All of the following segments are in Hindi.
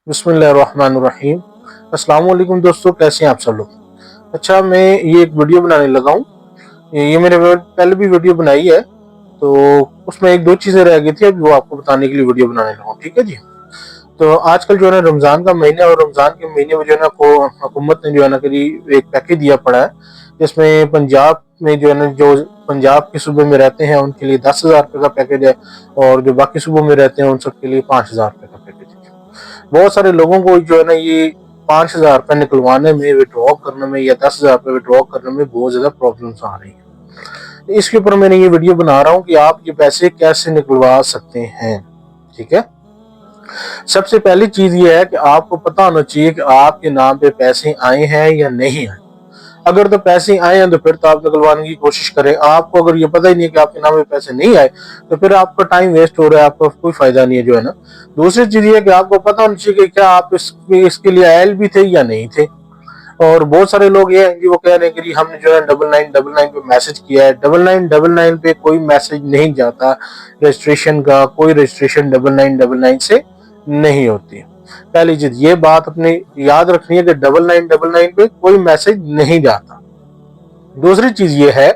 बिस्मिल्लाहिर्रहमानिर्रहीम। अस्सलाम वालेकुम दोस्तों, कैसे हैं आप सब लोग। अच्छा, मैं ये एक वीडियो बनाने लगा हूँ। ये मैंने पहले भी वीडियो बनाई है, तो उसमें एक दो चीजें रह गई थी, अभी वो आपको बताने के लिए वीडियो बनाने लगा हूँ। ठीक है जी। तो आजकल जो है ना रमजान का महीना, और रमजान के महीने में जो है ना को हुकूमत ने जो है ना करीब एक पैकेज दिया पड़ा है, जिसमें पंजाब में जो है ना, जो पंजाब के सूबे में रहते हैं उनके लिए 10,000 रुपये का पैकेज है, और जो बाकी सूबों में रहते हैं उन सबके लिए 5,000 रुपये का पैकेज है। बहुत सारे लोगों को जो है ना ये 5,000 रुपये निकलवाने में, विड्रॉ करने में, या 10,000 रुपये विड्रॉ करने में बहुत ज्यादा प्रॉब्लम्स आ रही है। इसके ऊपर मैंने ये वीडियो बना रहा हूँ कि आप ये पैसे कैसे निकलवा सकते हैं। ठीक है। सबसे पहली चीज ये है कि आपको पता होना चाहिए कि आपके नाम पे पैसे आए हैं या नहीं आए। अगर तो पैसे आए हैं तो फिर तो आप निकलवाने की कोशिश करें। आपको अगर ये पता ही नहीं है कि आपके नाम पे पैसे नहीं आए, तो फिर आपका टाइम वेस्ट हो रहा है, आपका कोई फायदा नहीं है जो है ना। दूसरी चीज ये है कि आपको पता होना चाहिए कि क्या आप इसके लिए आयल भी थे या नहीं थे। और बहुत सारे लोग ये हैं कि वो कह रहे हैं कि हमने जो है 9999 पे मैसेज किया है। 9999 पे कोई मैसेज नहीं जाता रजिस्ट्रेशन का। कोई रजिस्ट्रेशन 9999 से नहीं होती है। पहली चीज ये बात अपने याद रखनी है कि 9999 पे कोई मैसेज नहीं जाता। दूसरी चीज ये है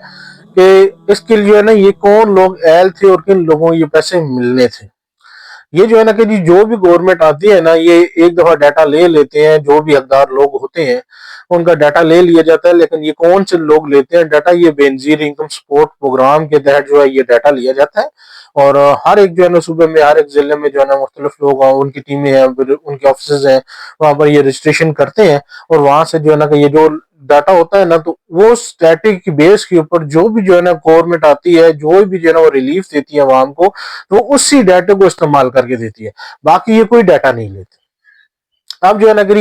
कि इसके लिए जो है ना, ये कौन लोग एल थे और किन लोगों को ये पैसे मिलने थे। ये जो है ना कि जी जो भी गवर्नमेंट आती है ना, ये एक दफा डाटा ले लेते हैं। जो भी हकदार लोग होते हैं उनका डाटा ले लिया जाता है, लेकिन ये कौन से लोग लेते हैं डाटा, ये बेनजीर इनकम सपोर्ट प्रोग्राम के तहत जो है ये डाटा लिया जाता है। और हर एक जो है ना सूबे में, हर एक जिले में जो है ना मुख्तलिफ लोग उनकी टीमें हैं, उनके ऑफिस हैं, वहां पर ये रजिस्ट्रेशन करते हैं। और वहां से जो है ना कि ये जो डाटा होता है ना, तो वो स्टैटिक बेस के ऊपर जो भी जो है ना गवर्नमेंट आती है, जो भी जो है ना वो रिलीफ देती है आवाम को, तो उसी डाटे को इस्तेमाल करके देती है। बाकी ये कोई डाटा नहीं लेती। अब जो है ना कि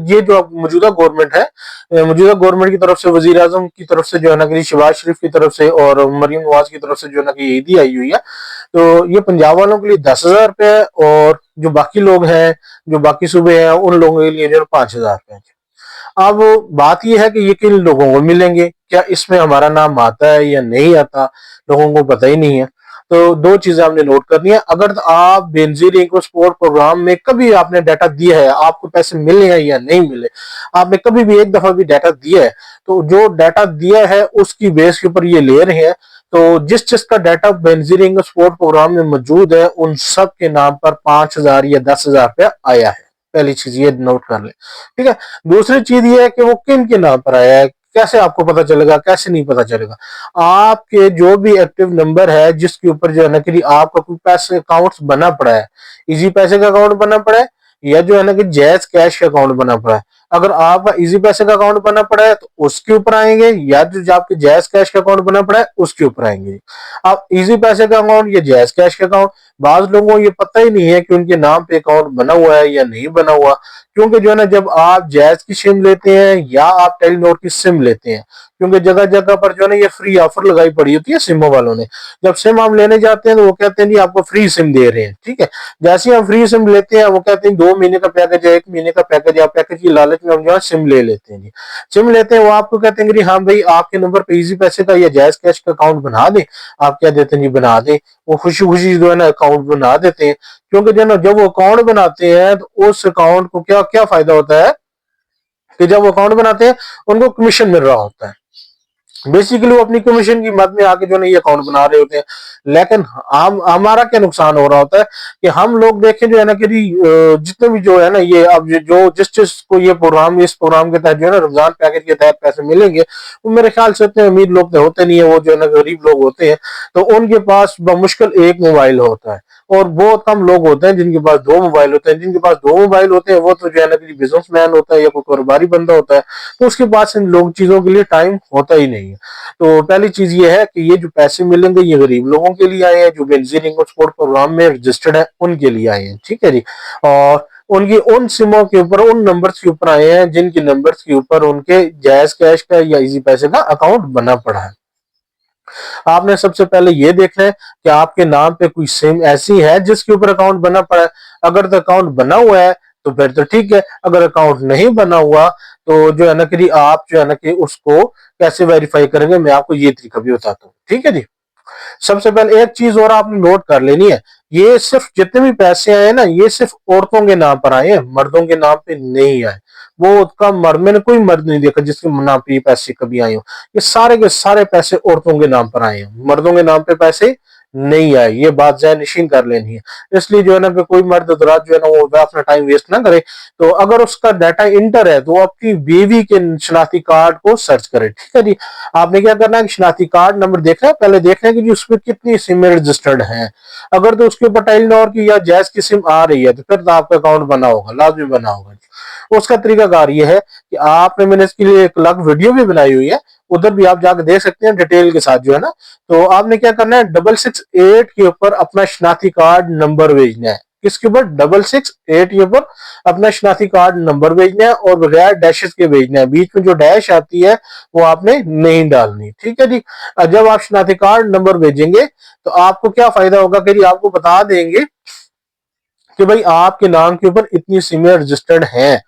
ये जो मौजूदा गवर्नमेंट है, मौजूदा गवर्नमेंट की तरफ से, वजीर आजम की तरफ से जो है ना कि शहबाज शरीफ की तरफ से और मरीम नवाज की तरफ से जो है ना कि ईदी आई हुई है। तो ये पंजाब वालों के लिए 10,000 रुपये है, और जो बाकी लोग हैं, जो बाकी सूबे हैं, उन लोगों के लिए जो है 5,000 रुपये है। अब बात यह है कि ये किन लोगों को मिलेंगे, क्या इसमें हमारा नाम आता है या नहीं आता, लोगों को पता ही नहीं है। तो दो चीजें आपने नोट करनी है। अगर आप बेनजीर इनको सपोर्ट प्रोग्राम में कभी आपने डाटा दिया है, आपको पैसे मिले हैं या नहीं मिले, आपने कभी भी एक दफा भी डाटा दिया है, तो जो डाटा दिया है उसकी बेस के ऊपर ये ले रहे हैं। तो जिस जिसका डाटा बेनजीर इनको सपोर्ट प्रोग्राम में मौजूद है, उन सब के नाम पर 5,000 या 10,000 रुपया आया है। पहली चीज ये नोट कर ले। ठीक है। दूसरी चीज ये है कि वो किन के नाम पर आया है। कैसे आपको पता चलेगा, कैसे नहीं पता चलेगा। आपके जो भी एक्टिव नंबर है जिसके ऊपर जो है ना कि आपका कोई पैसे अकाउंट बना पड़ा है, इजी पैसे का अकाउंट बना पड़ा है, या जो है ना कि जैज कैश का अकाउंट बना पड़ा है। अगर आपका इजी पैसे का अकाउंट बना पड़ा है तो उसके ऊपर आएंगे, या जो आपके जैज कैश का अकाउंट बना पड़ा है उसके ऊपर आएंगे। अब इजी पैसे का अकाउंट या जैज कैश का अकाउंट, बाज लोगों को ये पता ही नहीं है कि उनके नाम पे अकाउंट बना हुआ है या नहीं बना हुआ। क्योंकि जो है ना, जब आप जैज की सिम लेते हैं या आप टेलीनॉर की सिम लेते हैं, क्योंकि जगह जगह पर जो है ना ये फ्री ऑफर लगाई पड़ी होती है सिमों वालों ने। जब सिम हम लेने जाते हैं तो वो कहते हैं जी आपको फ्री सिम दे रहे हैं। ठीक है। जैसे ही हम फ्री सिम लेते हैं, वो कहते हैं 2 महीने का पैकेज है, 1 महीने का पैकेज है। पैकेज की लालच में हम जो है सिम ले लेते हैं जी। सिम लेते हैं, वो आपको कहते हैं कि हाँ भाई आपके नंबर पे इजी पैसे का या जायज कैश का अकाउंट बना दे। आप क्या देते हैं जी, बना दे। वो खुशी खुशी जो है ना अकाउंट बना देते हैं। क्योंकि जो है ना, जब वो अकाउंट बनाते हैं तो उस अकाउंट को क्या क्या फायदा होता है कि जब वो अकाउंट बनाते हैं उनको कमीशन मिल रहा होता है। बेसिकली वो अपनी कमीशन की मद में आके जो है ये अकाउंट बना रहे होते हैं। लेकिन हम हमारा क्या नुकसान हो रहा होता है कि हम लोग देखें जो है ना कि जितने भी जो है ना ये अब जो जिस जिस को ये प्रोग्राम, इस प्रोग्राम के तहत जो है ना रमजान पैकेज के तहत पैसे मिलेंगे, वो मेरे ख्याल से इतने अमीर लोग तो होते नहीं है। वो जो है ना गरीब लोग होते हैं, तो उनके पास बमुश्किल एक मोबाइल होता है। और बहुत कम लोग होते हैं जिनके पास दो मोबाइल होते हैं। जिनके पास दो मोबाइल होते हैं वो तो जो है ना कि बिजनेसमैन होता है या कोई कारोबारी बंदा होता है, तो उसके पास इन लोग चीजों के लिए टाइम होता ही नहीं है। तो पहली चीज ये है कि ये जो पैसे मिलेंगे ये गरीब लोगों के लिए आए हैं, जो बेनजीर इनकम सपोर्ट प्रोग्राम में रजिस्टर्ड है उनके लिए आए हैं। ठीक है जी। और उनकी उन सिमों के ऊपर, उन नंबर्स के ऊपर आए हैं जिनके नंबर्स के ऊपर उनके जायज कैश का या इजी पैसे का अकाउंट बना पड़ा है। आपने सबसे पहले ये देखना है कि आपके नाम पे कोई सिम ऐसी है जिसके ऊपर अकाउंट बना पड़ा है। अगर तो अकाउंट बना हुआ है तो फिर तो ठीक है। अगर अकाउंट नहीं बना हुआ तो जो है ना कि आप जो है ना कि उसको कैसे वेरीफाई करेंगे, मैं आपको ये तरीका भी बताता हूँ। ठीक है जी। सबसे पहले एक चीज और आपने नोट कर लेनी है, ये सिर्फ जितने भी पैसे आए ना, ये सिर्फ औरतों के नाम पर आए हैं, मर्दों के नाम पे नहीं आए। वो उसका मर्द, मैंने कोई मर्द नहीं देखा जिसके नाम पे ये पैसे कभी आए हो। ये सारे के सारे पैसे औरतों के नाम पर आए हैं, मर्दों के नाम पे पैसे नहीं आए। ये बात ज़हन-नशीं कर लेनी है। इसलिए जो है ना कि कोई मर्द हज़रात जो है ना वो अपना टाइम वेस्ट ना करे। तो अगर उसका डाटा इंटर है तो वो आपकी बीवी के शनाख्ती कार्ड को सर्च करे, ठीक है जी। आपने क्या करना है कि शनाख्ती कार्ड नंबर देखना है, पहले देखना है कि जी उसमें कितनी सिमें रजिस्टर्ड हैं। अगर तो उसके ऊपर टेलीनॉर की या जैज़ की सिम आ रही है तो फिर तो आपका अकाउंट बना होगा, लाज़मी बना होगा। उसका तरीकाकार ये है कि आपने, मैंने इसके लिए एक अलग वीडियो भी बनाई हुई है, उधर भी आप जाकर देख सकते हैं डिटेल के साथ जो है ना। तो आपने क्या करना है, 668 के ऊपर अपना शनाख्ती कार्ड नंबर भेजना है। किसके ऊपर? 668 के ऊपर अपना शनाख्ती कार्ड नंबर भेजना है और बगैर डैशेस के भेजना है। बीच में जो डैश आती है वो आपने नहीं डालनी, ठीक है जी। जब आप शनाख्ती कार्ड नंबर भेजेंगे तो आपको क्या फायदा होगा कि जी आपको बता देंगे कि भाई आपके नाम के ऊपर इतनी सिमें रजिस्टर्ड हैं।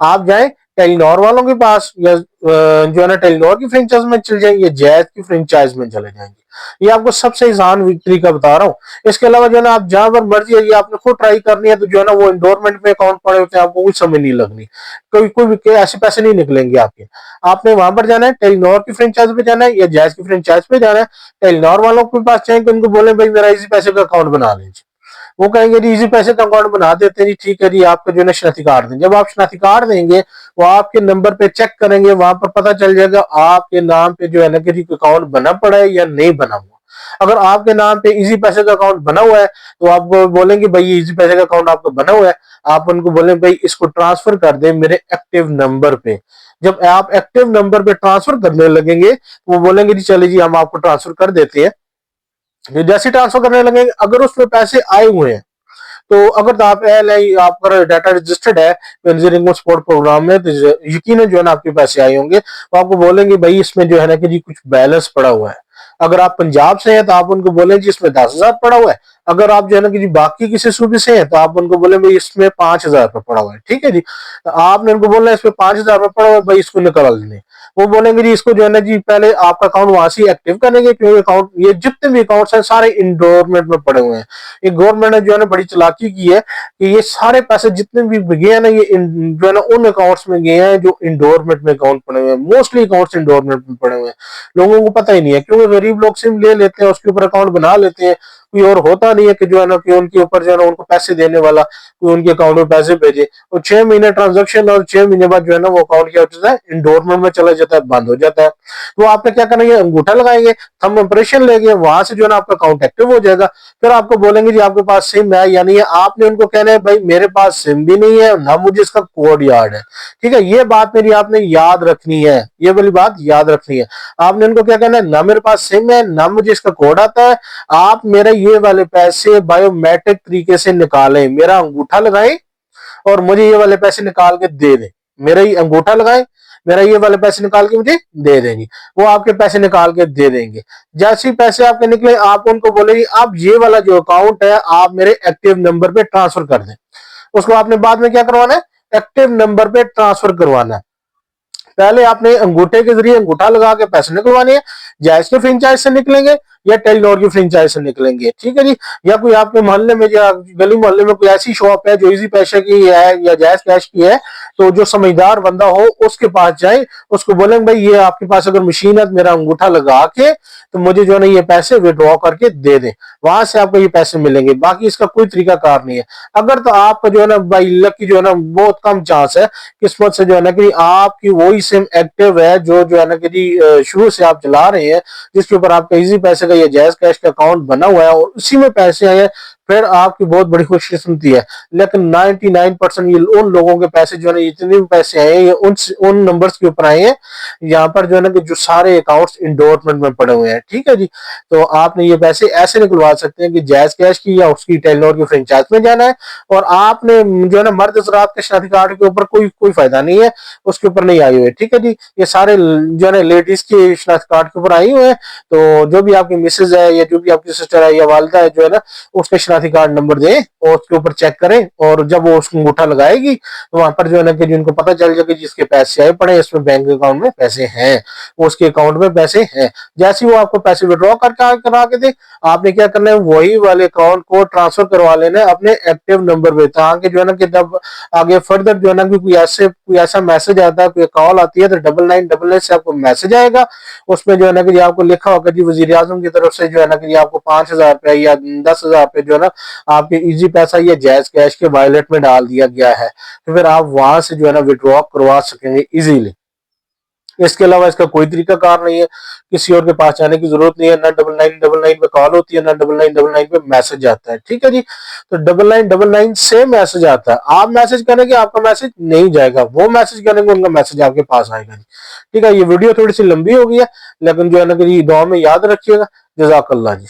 आप जाएं टेलीनॉर वालों के पास या जो है ना टेलीनॉर की फ्रेंचाइज में चले जाएंगे या जैज की फ्रेंचाइज में चले जाएंगे। ये आपको सबसे आसान तरीका बता रहा हूँ। इसके अलावा जो है ना आप जहां पर मर्जी है, ये आपने खुद ट्राई करनी है तो जो है ना वो इंडोरमेंट में अकाउंट पड़े होते हैं, आपको कुछ समझ नहीं लगनी, कोई भी ऐसे पैसे नहीं निकलेंगे आपके। आपने वहां पर जाना है, टेलीनॉर की फ्रेंचाइज पे जाना है या जैज की फ्रेंचाइज पे जाना है। टेलीनॉर वालों के पास जाएंगे, उनको बोले भाई मेरा इजी पैसे का अकाउंट बना लीजिए। वो कहेंगे जी इजी पैसे का अकाउंट बना देते हैं जी, ठीक है जी, आपका जो है शनाख्ती कार्ड दें। जब आप शनाख्ती कार्ड देंगे वो आपके नंबर पे चेक करेंगे, वहां पर पता चल जाएगा आपके नाम पे जो है ना कि अकाउंट बना पड़ा है या नहीं बना हुआ। अगर आपके नाम पे इजी पैसे का अकाउंट बना हुआ है तो आपको बोलेंगे भाई ये इजी पैसे का अकाउंट आपका बना हुआ है, आप उनको बोले भाई इसको ट्रांसफर कर दे मेरे एक्टिव नंबर पे। जब आप एक्टिव नंबर पे ट्रांसफर करने लगेंगे तो वो बोलेंगे जी चलिए जी हम आपको ट्रांसफर कर देते हैं। जैसे ट्रांसफर करने लगेंगे, अगर उसमें पैसे आए हुए हैं तो अगर तो आप आपका डाटा रजिस्टर्ड है इंजीनियरिंग सपोर्ट प्रोग्राम में तो यकीन जो है ना आपके पैसे आए होंगे। तो आपको बोलेंगे भाई इसमें जो है ना कि जी कुछ बैलेंस पड़ा हुआ है। अगर आप पंजाब से हैं तो आप उनको बोले जी इसमें 10,000 पड़ा हुआ है। अगर आप जो है ना कि जी बाकी किसी सूबे से हैं तो आप उनको बोले भाई इसमें 5,000 रुपये पड़ा हुआ है, ठीक है जी। तो आपने उनको बोलना है इसमें 5,000 रुपये पड़ा हुआ है भाई इसको निकाल दें। वो बोलेंगे जी इसको जो है ना जी पहले आपका अकाउंट वहां से एक्टिव करेंगे, क्योंकि अकाउंट ये जितने भी अकाउंट्स हैं सारे इंडोरमेंट में पड़े हुए हैं। ये गवर्नमेंट ने जो है ना बड़ी चालाकी की है कि ये सारे पैसे जितने भी गए हैं ना ये जो है ना उन अकाउंट्स में गए हैं जो इंडोरमेंट में अकाउंट पड़े हुए हैं। मोस्टली अकाउंट्स इंडोरमेंट में पड़े हुए हैं, लोगों को पता ही नहीं है, क्योंकि गरीब लोग सिम ले लेते हैं, उसके ऊपर अकाउंट बना लेते हैं। कोई और होता नहीं है कि जो है ना कि उनके ऊपर जो है ना उनको पैसे देने वाला, कोई उनके अकाउंट में पैसे भेजे। और 6 महीने ट्रांजेक्शन और 6 महीने बाद जो है ना वो अकाउंट क्या होता है, इंडोरमेंट में चला जाता है, बंद हो जाता है। तो आपने क्या करना है, अंगूठा लगाएंगे, थंब इंप्रेशन लेंगे, वहां से जो है ना आपका अकाउंट एक्टिव हो जाएगा। फिर आपको बोलेंगे जी आपके पास सिम है या नहीं है। आपने उनको कहना है भाई मेरे पास सिम भी नहीं है ना मुझे इसका कोड याद है, ठीक है। ये बात मेरी आपने याद रखनी है, ये वाली बात याद रखनी है। आपने उनको क्या कहना है, ना मेरे पास सिम है ना मुझे इसका कोड आता है, आप मेरे ये वाले पैसे बायोमेट्रिक तरीके से निकालें, मेरा अंगूठा लगाएं और मुझे ये वाले पैसे निकाल के दे दें। मेरा ही अंगूठा लगाएं, मेरा ये वाले पैसे निकाल के मुझे दे देंगे। वो आपके पैसे निकाल के दे देंगे। जैसे ही पैसे आपके निकले आप उनको बोलेंगे आप ये वाला जो अकाउंट है आप मेरे एक्टिव नंबर पे ट्रांसफर कर दें। उसको आपने बाद में क्या करवाना है, एक्टिव नंबर पे ट्रांसफर करवाना है। पहले आपने अंगूठे के जरिए अंगूठा लगा के पैसे निकलवाने हैं, जायज के फ्रेंचाइज से निकलेंगे या टेलीनॉर की फ्रेंचाइज से निकलेंगे, ठीक है जी। या कोई आपके मोहल्ले में या गली मोहल्ले में कोई ऐसी शॉप है जो इजी पैसे की है या जायज कैश की है, तो जो समझदार बंदा हो उसके पास जाए, उसको बोलेंगे भाई ये आपके पास अगर मशीन है तो मेरा अंगूठा लगा के तो मुझे जो है ना ये पैसे विड्रॉ करके दे दें, वहां से आपको ये पैसे मिलेंगे। बाकी इसका कोई तरीका कार नहीं है। अगर तो आपका जो है ना भाई लक की जो है ना बहुत कम चांस है, किस्मत से जो है ना कि आपकी वही सिम एक्टिव है जो है ना कि जी शुरू से आप चला रहे हैं, जिसके ऊपर आपका इजी पैसे का या जायज कैश का अकाउंट बना हुआ है और उसी में पैसे आए हैं, फिर आपकी बहुत बड़ी खुशकिस्मती है। लेकिन 99% ये उन लोगों के पैसे जो है ना, इतने भी पैसे आए हैं ये उन नंबर्स के ऊपर आए हैं यहाँ पर जो है ना कि जो सारे अकाउंट्स इंडोरमेंट में पड़े हुए हैं, ठीक है जी। तो आपने ये पैसे ऐसे निकलवा सकते हैं कि जायज कैश की या उसकी टेलीनॉर की फ्रेंचाइज में जाना है और आपने जो है ना मर्द हज़रात के शनाख्ती कार्ड के ऊपर कोई फायदा नहीं है, उसके ऊपर नहीं आई हुई, ठीक है जी। ये सारे जो है ना लेडीज के शनाख्ती कार्ड के ऊपर आई हुए हैं। तो जो भी आपकी मिसेज है या जो भी आपकी सिस्टर है या वालदा है जो है ना उसके शनाख्ती कार्ड नंबर दें और उसके ऊपर चेक करें, और जब वो उसको अंगूठा लगाएगी तो वहां पर जो है ना कि जिनको पता चल जाएगा जिसके पैसे आए पड़े इसमें बैंक अकाउंट में पैसे हैं, उसके अकाउंट में पैसे हैं। जैसे ही वो आपको पैसे विड्रॉ करके करा के दे, आपने क्या करना है, वही वाले अकाउंट को ट्रांसफर करवा लेना है अपने एक्टिव नंबर पे, ताकि जो है ना कि जब आगे फर्दर जो है ना कि कोई ऐसा मैसेज आता है, कोई कॉल आती है तो 9999 से आपको मैसेज आएगा। उसमें जो है ना कि आपको लिखा होगा जी वजीर आजम की तरफ से जो है ना कि आपको 5,000 रुपया या 10,000 रुपये जो है ना आपके इजी पैसा या जायज कैश के वॉलेट में डाल दिया गया है, तो फिर आप वहां से जो है ना विड्रॉ करवा सकेंगे इजीली। इसके अलावा इसका कोई तरीका कार नहीं है, किसी और के पास जाने की जरूरत नहीं है, ना 9999 पे कॉल होती है, ना 9999 पे मैसेज आता है। ठीक है जी, तो 9999 से मैसेज आता है, आप मैसेज करेंगे आपका मैसेज नहीं जाएगा, वो मैसेज करेंगे उनका मैसेज आपके पास आएगा जी। ठीक है, ये वीडियो थोड़ी सी लंबी हो गई है, लेकिन जो है ना कि दुआ में याद रखिएगा। जजाकल्ला जी।